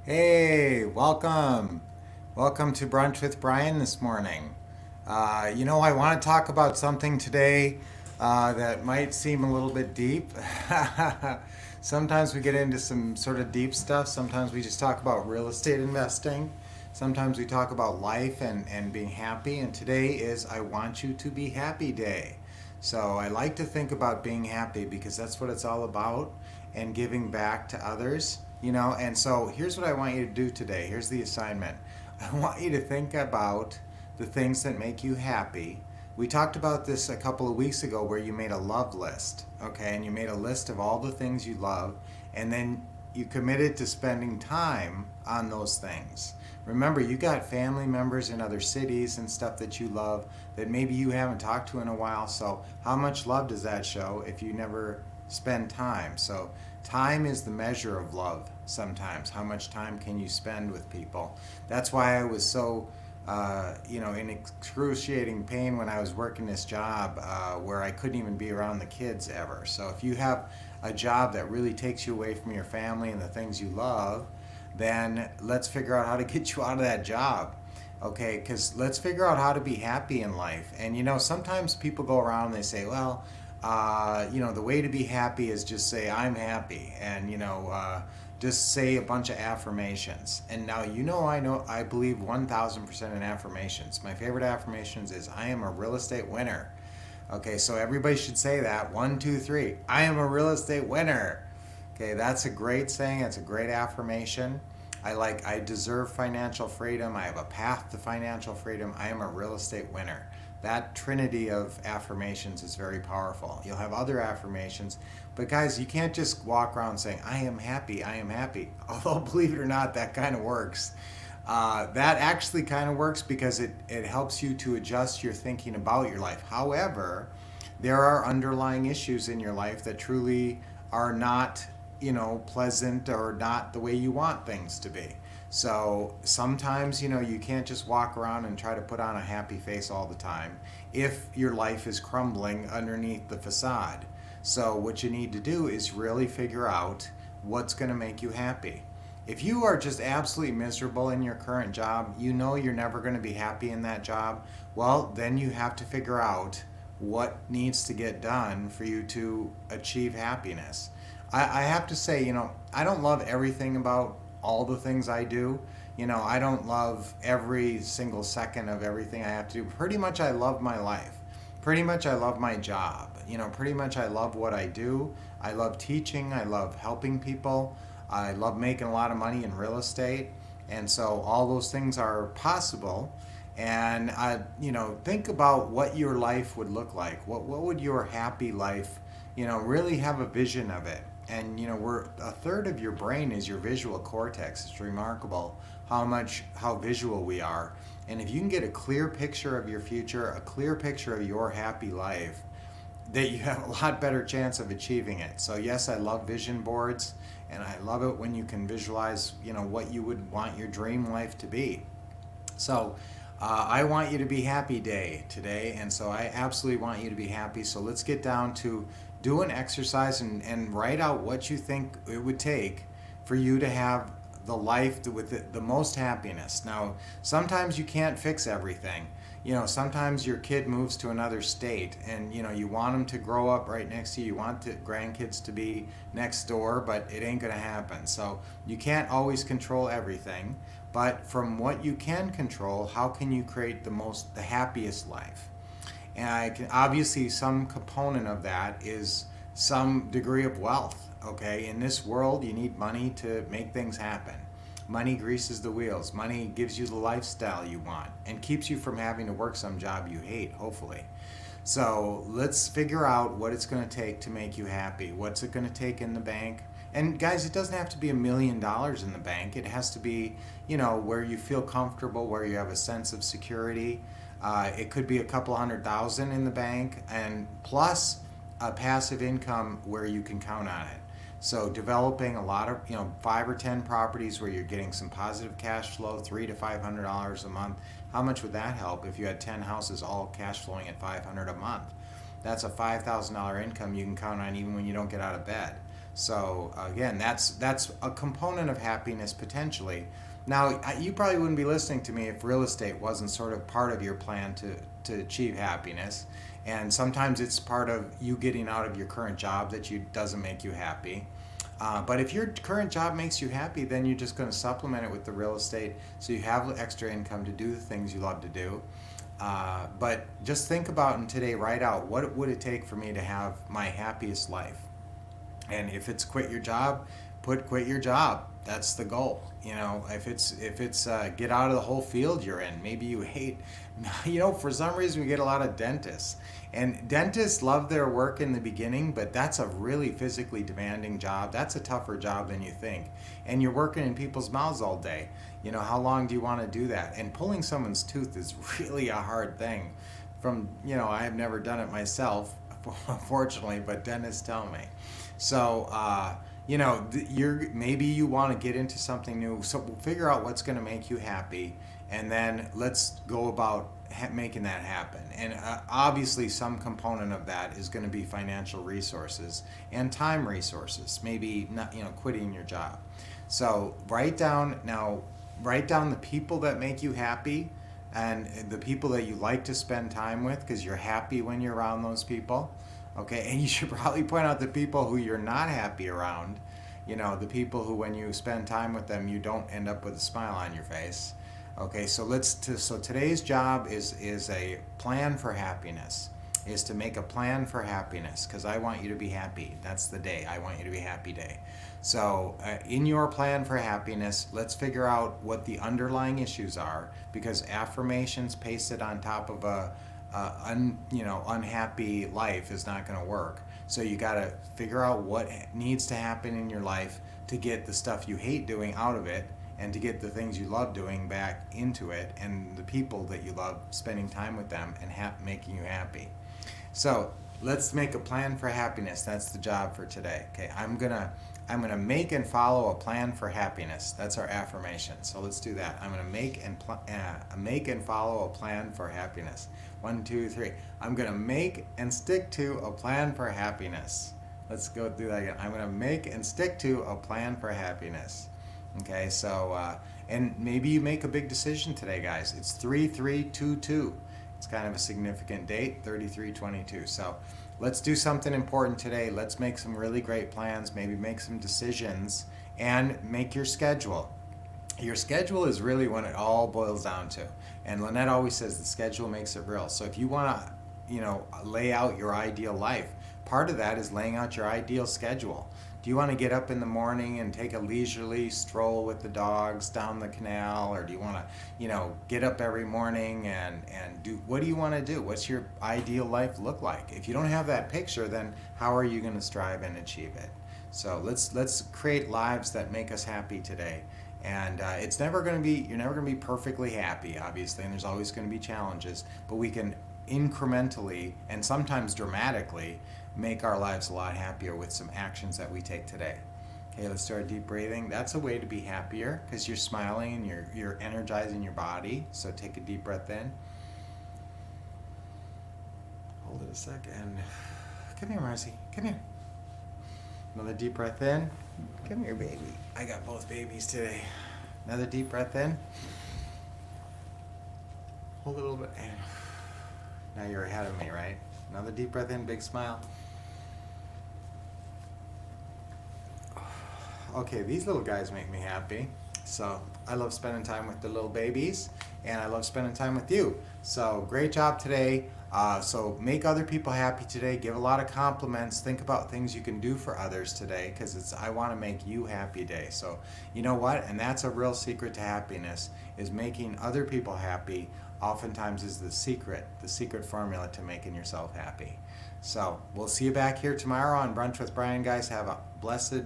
Hey, welcome. Welcome to Brunch with Brian this morning. I want to talk about something today that might seem a little bit deep. Sometimes we get into some sort of deep stuff. Sometimes we just talk about real estate investing. Sometimes we talk about life and being happy. And today is I Want You to Be Happy Day. So I like to think about being happy because that's what it's all about and giving back to others, And so here's what I want you to do today. Here's the assignment. I want you to think about the things that make you happy. We talked about this a couple of weeks ago where you made a love list, okay? And you made a list of all the things you love, and then you committed to spending time on those things. Remember, you got family members in other cities and stuff that you love that maybe you haven't talked to in a while. So, how much love does that show if you never spend time? So, time is the measure of love sometimes. How much time can you spend with people? That's why I was so in excruciating pain when I was working this job where I couldn't even be around the kids ever. So if you have a job that really takes you away from your family and the things you love, then let's figure out how to get you out of that job. Okay, because let's figure out how to be happy in life. And sometimes people go around and they say, well, the way to be happy is just say, I'm happy. And, just say a bunch of affirmations. And now, I believe 1000% in affirmations. My favorite affirmations is, I am a real estate winner. Okay, so everybody should say that. 1, 2, 3. I am a real estate winner. Okay, that's a great saying. That's a great affirmation. I deserve financial freedom. I have a path to financial freedom. I am a real estate winner. That trinity of affirmations is very powerful. You'll have other affirmations, but guys, you can't just walk around saying, I am happy, I am happy. Although, believe it or not, that kind of works. That actually kind of works because it helps you to adjust your thinking about your life. However, there are underlying issues in your life that truly are not pleasant or not the way you want things to be. So sometimes, you can't just walk around and try to put on a happy face all the time if your life is crumbling underneath the facade. So what you need to do is really figure out what's going to make you happy. If you are just absolutely miserable in your current job, you're never going to be happy in that job, well, then you have to figure out what needs to get done for you to achieve happiness. I have to say, I don't love everything about all the things I do. I don't love every single second of everything I have to do. Pretty much I love my life. Pretty much I love my job. Pretty much I love what I do. I love teaching. I love helping people. I love making a lot of money in real estate. And so all those things are possible. And think about what your life would look like. What would your happy life, really have a vision of it. And we're a third of your brain is your visual cortex. It's remarkable how visual we are. And if you can get a clear picture of your future, a clear picture of your happy life, that you have a lot better chance of achieving it. So yes, I love vision boards, and I love it when you can visualize, what you would want your dream life to be. So I want you to be happy day today, and so I absolutely want you to be happy. So let's get down to do an exercise and write out what you think it would take for you to have the life with the most happiness. Now, sometimes you can't fix everything. Sometimes your kid moves to another state and, you want them to grow up right next to you. You want the grandkids to be next door, but it ain't going to happen. So you can't always control everything. But from what you can control, how can you create the happiest life? And obviously some component of that is some degree of wealth. Okay, in this world you need money to make things happen. Money greases the wheels. Money gives you the lifestyle you want and keeps you from having to work some job you hate, hopefully. So let's figure out what it's going to take to make you happy. What's it going to take in the bank? And guys, it doesn't have to be $1 million in the bank. It has to be, where you feel comfortable, where you have a sense of security. It could be a couple $100,000 in the bank, and plus a passive income where you can count on it. So developing a lot of, 5 or 10 properties where you're getting some positive cash flow, $300 to $500 a month. How much would that help if you had 10 houses all cash flowing at $500 a month? That's a $5,000 income you can count on even when you don't get out of bed. So again, that's a component of happiness potentially. Now, you probably wouldn't be listening to me if real estate wasn't sort of part of your plan to achieve happiness. And sometimes it's part of you getting out of your current job that doesn't make you happy. But if your current job makes you happy, then you're just going to supplement it with the real estate so you have extra income to do the things you love to do. But just think about and today write out what would it take for me to have my happiest life. And if it's quit your job, quit your job. That's the goal. If it's get out of the whole field you're in. Maybe you hate, for some reason we get a lot of dentists. And dentists love their work in the beginning, but that's a really physically demanding job. That's a tougher job than you think. And you're working in people's mouths all day. How long do you want to do that? And pulling someone's tooth is really a hard thing. I have never done it myself, unfortunately, but dentists tell me. So, maybe you want to get into something new. So we'll figure out what's going to make you happy, and then let's go about making that happen. And obviously, some component of that is going to be financial resources and time resources. Maybe not, quitting your job. So write down the people that make you happy and the people that you like to spend time with, because you're happy when you're around those people. Okay, and you should probably point out the people who you're not happy around. The people who, when you spend time with them, you don't end up with a smile on your face. Okay, so today's job is a plan for happiness. Is to make a plan for happiness, because I want you to be happy. That's the day. I want you to be happy day. So in your plan for happiness, let's figure out what the underlying issues are, because affirmations pasted on top of unhappy life is not going to work. So you got to figure out what needs to happen in your life to get the stuff you hate doing out of it, and to get the things you love doing back into it, and the people that you love spending time with them and making you happy. So let's make a plan for happiness. That's the job for today. Okay, I'm gonna make and follow a plan for happiness. That's our affirmation. So let's do that. I'm gonna make and follow a plan for happiness. 1, 2, 3. I'm gonna make and stick to a plan for happiness. Let's go do that again. I'm gonna make and stick to a plan for happiness. Okay, so and maybe you make a big decision today, guys. It's 3322. It's kind of a significant date, 3322. So let's do something important today. Let's make some really great plans, maybe make some decisions, and make your schedule. Your schedule is really when it all boils down to. And Lynette always says the schedule makes it real. So if you want to, lay out your ideal life, part of that is laying out your ideal schedule. Do you want to get up in the morning and take a leisurely stroll with the dogs down the canal? Or do you want to, get up every morning and what do you want to do? What's your ideal life look like? If you don't have that picture, then how are you going to strive and achieve it? So let's create lives that make us happy today. And you're never going to be perfectly happy, obviously, and there's always going to be challenges, but we can incrementally and sometimes dramatically make our lives a lot happier with some actions that we take today. Okay, let's start deep breathing. That's a way to be happier, because you're smiling and you're energizing your body. So take a deep breath in. Hold it a second. Come here, Marcy. Come here. Another deep breath in. Come here, baby. I got both babies today. Another deep breath in. Hold it a little bit. Now you're ahead of me, right? Another deep breath in, big smile. Okay, these little guys make me happy. So I love spending time with the little babies, and I love spending time with you. So great job today. So make other people happy today. Give a lot of compliments. Think about things you can do for others today, because I want to make you happy day. So you know what? And that's a real secret to happiness, is making other people happy. Oftentimes is the secret formula to making yourself happy. So we'll see you back here tomorrow on Brunch with Brian, guys. Have a blessed